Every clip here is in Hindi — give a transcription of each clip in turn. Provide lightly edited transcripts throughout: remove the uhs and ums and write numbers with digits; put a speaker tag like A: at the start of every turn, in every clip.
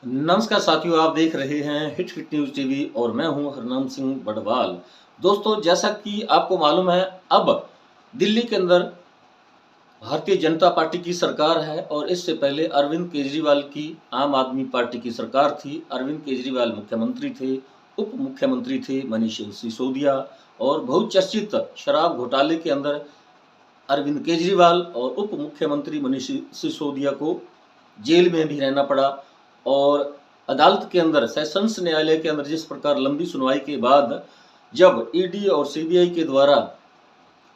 A: नमस्कार साथियों, आप देख रहे हैं हिट हिट न्यूज टीवी और मैं हूं हरनाम सिंह बड़वाल। दोस्तों, जैसा कि आपको मालूम है, अब दिल्ली के अंदर भारतीय जनता पार्टी की सरकार है और इससे पहले अरविंद केजरीवाल की आम आदमी पार्टी की सरकार थी। अरविंद केजरीवाल मुख्यमंत्री थे, उप मुख्यमंत्री थे मनीष सिसोदिया और बहुचर्चित शराब घोटाले के अंदर अरविंद केजरीवाल और उप मुख्यमंत्री मनीष सिसोदिया को जेल में भी रहना पड़ा। और अदालत के अंदर, सेशंस न्यायालय के अंदर जिस प्रकार लंबी सुनवाई के बाद जब ईडी और सीबीआई के द्वारा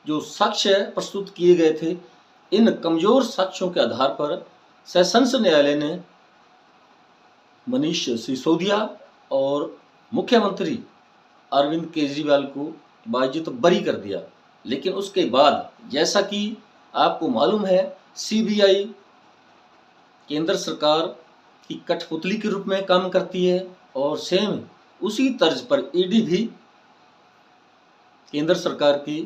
A: जो साक्ष्य प्रस्तुत किए गए थे, इन कमजोर साक्ष्यों के आधार पर सेशंस न्यायालय ने मनीष सिसोदिया और मुख्यमंत्री अरविंद केजरीवाल को बाइज्जत बरी कर दिया। लेकिन उसके बाद, जैसा कि आपको मालूम है, सीबीआई केंद्र सरकार की कठपुतली के रूप में काम करती है और सेम उसी तर्ज पर ईडी भी केंद्र सरकार की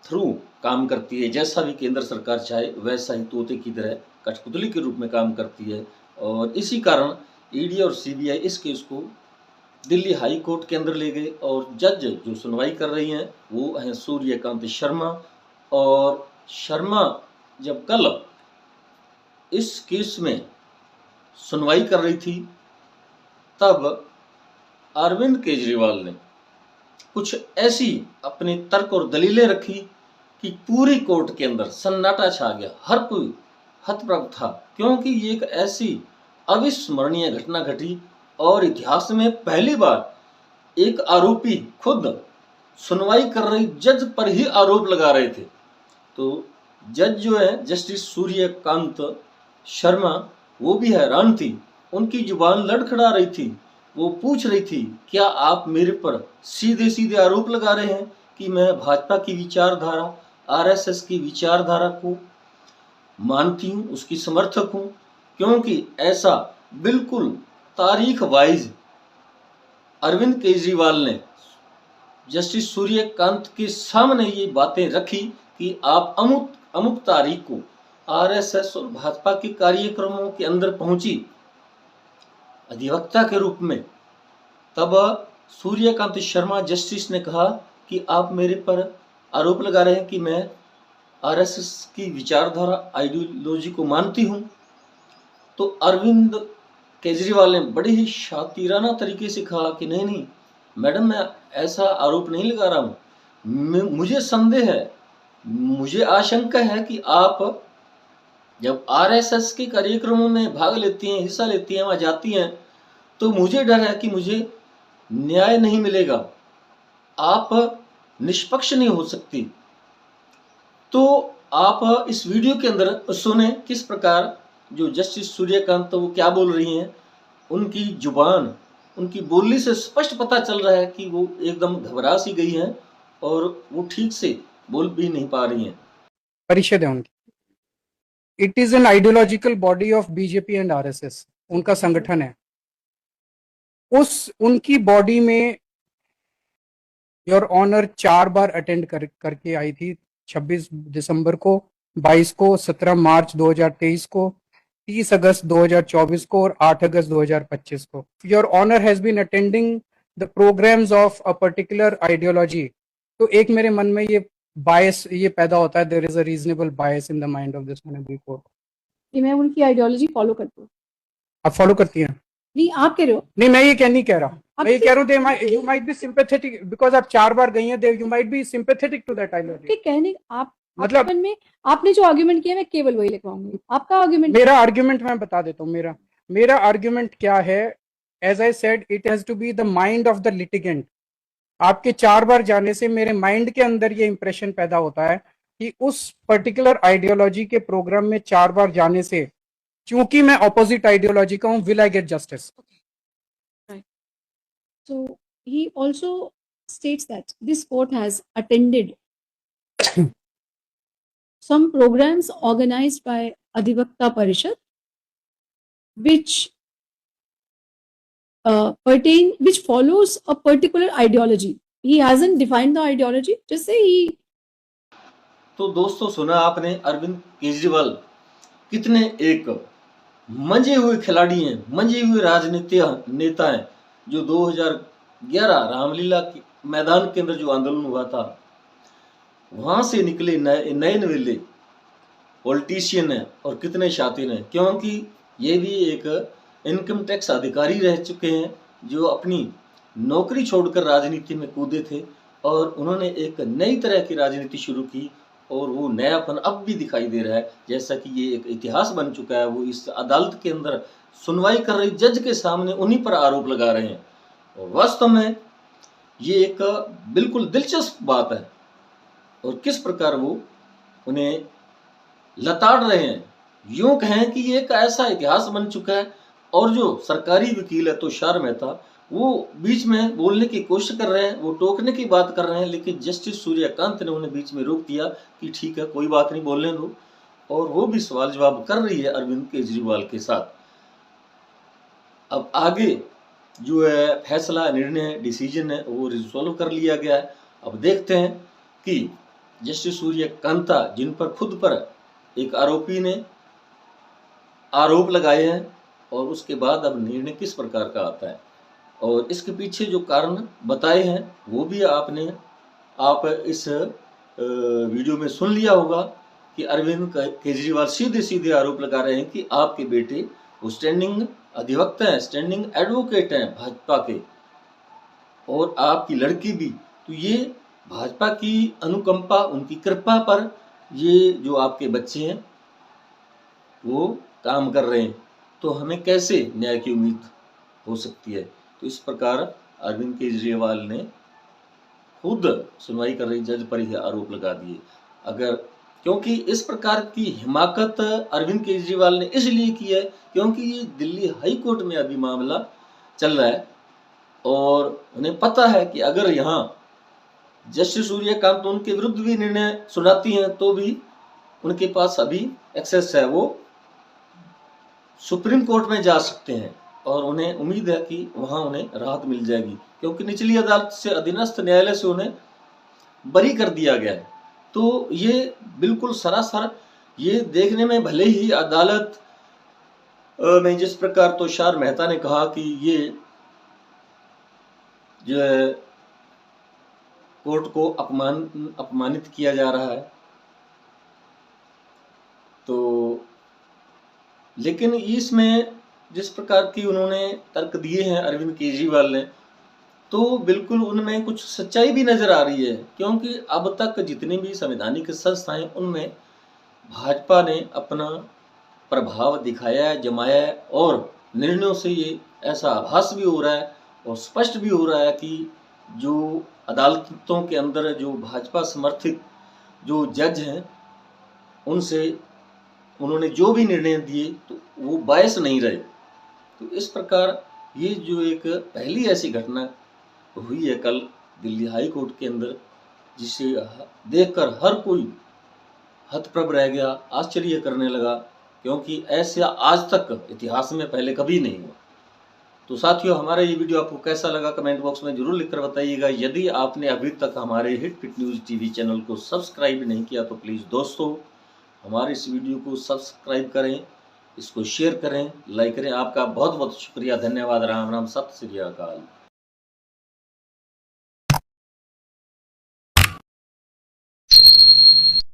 A: थ्रू काम करती है। जैसा भी केंद्र सरकार चाहे वैसा ही तोते की तरह कठपुतली के रूप में काम करती है। और इसी कारण ईडी और सीबीआई इस केस को दिल्ली हाई कोर्ट के अंदर ले गए और जज जो सुनवाई कर रही हैं वो हैं सूर्यकांत शर्मा। और शर्मा जब कल इस केस में सुनवाई कर रही थी, तब अरविंद केजरीवाल ने कुछ ऐसी अपनी तर्क और दलीलें रखी कि पूरी कोर्ट के अंदर सन्नाटा छा गया। हर कोई हतप्रभ था, क्योंकि ये एक ऐसी अविस्मरणीय घटना घटी और इतिहास में पहली बार एक आरोपी खुद सुनवाई कर रही जज पर ही आरोप लगा रहे थे। तो जज जो है जस्टिस सूर्यकांत शर्मा, वो भी हैरान थी। उनकी जुबान लड़खड़ा रही थी। वो पूछ रही थी, क्या आप मेरे पर सीधे सीधे आरोप लगा रहे हैं कि मैं भाजपा की विचारधारा, आरएसएस की विचारधारा को मानती हूँ, उसकी समर्थक हूँ? क्योंकि ऐसा बिल्कुल तारीख वाइज अरविंद केजरीवाल ने जस्टिस सूर्यकांत के सामने ये बातें रखी कि आप अमुक अमुक तारीख को आरएसएस और भाजपा के कार्यक्रमों के अंदर पहुंची अधिवक्ता के रूप में। तब सूर्यकांत शर्मा जस्टिस ने कहा कि आप मेरे पर आरोप लगा रहे हैं कि मैं आरएसएस की विचारधारा, आइडियोलॉजी को मानती हूं। तो अरविंद केजरीवाल ने बड़े ही शातिराना तरीके से कहा कि नहीं नहीं मैडम, मैं ऐसा आरोप नहीं लगा रहा हूं। मुझे संदेह है, मुझे आशंका है कि आप जब आरएसएस के कार्यक्रमों में भाग लेती हैं, हिस्सा लेती हैं, वहां जाती हैं, तो मुझे डर है कि मुझे न्याय नहीं मिलेगा, आप निष्पक्ष नहीं हो सकती। तो आप इस वीडियो के अंदर सुने किस प्रकार जो जस्टिस सूर्यकांत वो क्या बोल रही हैं। उनकी जुबान, उनकी बोली से स्पष्ट पता चल रहा है कि वो एकदम घबरा सी गई हैं और वो ठीक से बोल भी नहीं पा रही हैं।
B: परिषद है उनकी। It is an ideological body of BJP and RSS, उनका संगठन है। उस उनकी बॉडी में योर ऑनर 4 बार अटेंड करके आई थी। 26 दिसंबर को, 22 को, 17 मार्च 2023 को, 30 अगस्त 2024 को और 8 अगस्त 2025 को। Your honour has been attending the programmes of a particular ideology. तो एक मेरे मन में ये बायस ये पैदा होता है, there is a reasonable bias in the mind of this honourable court
C: कि मैं उनकी आइडियोलॉजी फॉलो करती हूँ।
B: आप फॉलो करती हैं?
C: नहीं, आप कह रहे हो।
B: नहीं, मैं ये नहीं कह रहा।
C: आप
B: मैं ये कह रहा हूँ you might be sympathetic because आप 4 बार गई हैं, you might be sympathetic to that ideology.
C: के कहने आप
B: मतलब
C: में आपने जो आर्गुमेंट किया मैं केवल वही लिखवाऊंगी। आपका आर्गुमेंट,
B: मेरा आर्गुमेंट मैं बता देता हूँ। मेरा आर्गुमेंट क्या है? As I said, it has to be the mind of the litigant. आपके 4 बार जाने से मेरे माइंड के अंदर ये इंप्रेशन पैदा होता है कि उस पर्टिकुलर आइडियोलॉजी के प्रोग्राम में 4 बार जाने से, चूंकि मैं ऑपोजिट आइडियोलॉजी का हूं, will I get justice?
C: So he also states that this court has attended some programs organized by Adhivakta Parishad, which which follows a particular ideology. He hasn't defined the ideology, just say he.
A: तो दोस्तों, सुना आपने अरविंद केजरीवाल कितने एक मंजे हुए खिलाड़ी हैं, मंजे हुए राजनीतिक नेता हैं, जो 2011 रामलीला के मैदान के अंदर जो आंदोलन हुआ था, वहां से निकले नए नए नवेले पॉलिटिशियन हैं और कितने शातिर हैं, क्योंकि ये भी एक इनकम टैक्स अधिकारी रह चुके हैं जो अपनी नौकरी छोड़कर राजनीति में कूदे थे और उन्होंने एक नई तरह की राजनीति शुरू की और वो नयापन अब भी दिखाई दे रहा है, जैसा कि ये एक इतिहास बन चुका है। वो इस अदालत के अंदर सुनवाई कर रही जज के सामने उन्हीं पर आरोप लगा रहे हैं और वास्तव में ये एक बिल्कुल दिलचस्प बात है और किस प्रकार वो उन्हें लताड़ रहे हैं। यूं कहें कि ये एक ऐसा इतिहास बन चुका है और जो सरकारी वकील है तुषार मेहता, वो बीच में बोलने की कोशिश कर रहे हैं, वो टोकने की बात कर रहे हैं, लेकिन जस्टिस सूर्यकांत ने उन्हें बीच में रोक दिया कि ठीक है, कोई बात नहीं, बोलने दो। और वो भी सवाल जवाब कर रही है अरविंद केजरीवाल के साथ। अब आगे जो है फैसला, निर्णय, डिसीजन है वो रिजोल्व कर लिया गया है। अब देखते हैं कि जस्टिस सूर्यकांता, जिन पर खुद पर एक आरोपी ने आरोप लगाए हैं, और उसके बाद अब निर्णय किस प्रकार का आता है और इसके पीछे जो कारण बताए हैं वो भी आप इस वीडियो में सुन लिया होगा कि अरविंद केजरीवाल सीधे सीधे आरोप लगा रहे हैं कि आपके बेटे वो स्टैंडिंग अधिवक्ता हैं, स्टैंडिंग एडवोकेट हैं भाजपा के, और आपकी लड़की भी। तो ये भाजपा की अनुकंपा, उनकी कृपा पर ये जो आपके बच्चे हैं वो काम कर रहे हैं, तो हमें कैसे न्याय की उम्मीद हो सकती है। तो इस प्रकार अरविंद केजरीवाल ने खुद सुनवाई कर रही जज पर ही आरोप लगा दिए। अगर क्योंकि इस प्रकार की हिमाकत अरविंद केजरीवाल ने इसलिए की है क्योंकि ये दिल्ली हाई कोर्ट में अभी मामला चल रहा है और उन्हें पता है कि अगर यहाँ जस्टिस सूर्यकांत उनके विरुद्ध भी निर्णय सुनाती हैं तो भी उनके पास अभी एक्सेस है, वो सुप्रीम कोर्ट में जा सकते हैं और उन्हें उम्मीद है कि वहां उन्हें राहत मिल जाएगी, क्योंकि निचली अदालत से, अधीनस्थ न्यायालय से उन्हें बरी कर दिया गया है। तो ये बिल्कुल सरासर, ये देखने में भले ही अदालत में जिस प्रकार तुषार मेहता ने कहा कि ये जो है कोर्ट को अपमानित किया जा रहा है, तो लेकिन इसमें जिस प्रकार की उन्होंने तर्क दिए हैं अरविंद केजरीवाल ने, तो बिल्कुल उनमें कुछ सच्चाई भी नजर आ रही है, क्योंकि अब तक जितनी भी संवैधानिक संस्थाएं उनमें भाजपा ने अपना प्रभाव दिखाया है, जमाया है, और निर्णयों से ये ऐसा आभास भी हो रहा है और स्पष्ट भी हो रहा है कि जो अदालतों के अंदर जो भाजपा समर्थित जो जज हैं उनसे उन्होंने जो भी निर्णय दिए तो वो बायस नहीं रहे। तो इस प्रकार ये जो एक पहली ऐसी घटना हुई है कल दिल्ली हाई कोर्ट के अंदर, जिसे देखकर हर कोई हतप्रभ रह गया, आश्चर्य करने लगा, क्योंकि ऐसा आज तक इतिहास में पहले कभी नहीं हुआ। तो साथियों, हमारा ये वीडियो आपको कैसा लगा कमेंट बॉक्स में जरूर लिखकर बताइएगा। यदि आपने अभी तक हमारे हिट पिट न्यूज़ टीवी चैनल को सब्सक्राइब नहीं किया तो प्लीज़ दोस्तों हमारे इस वीडियो को सब्सक्राइब करें, इसको शेयर करें, लाइक करें। आपका बहुत बहुत शुक्रिया, धन्यवाद, राम राम, सत श्री अकाल।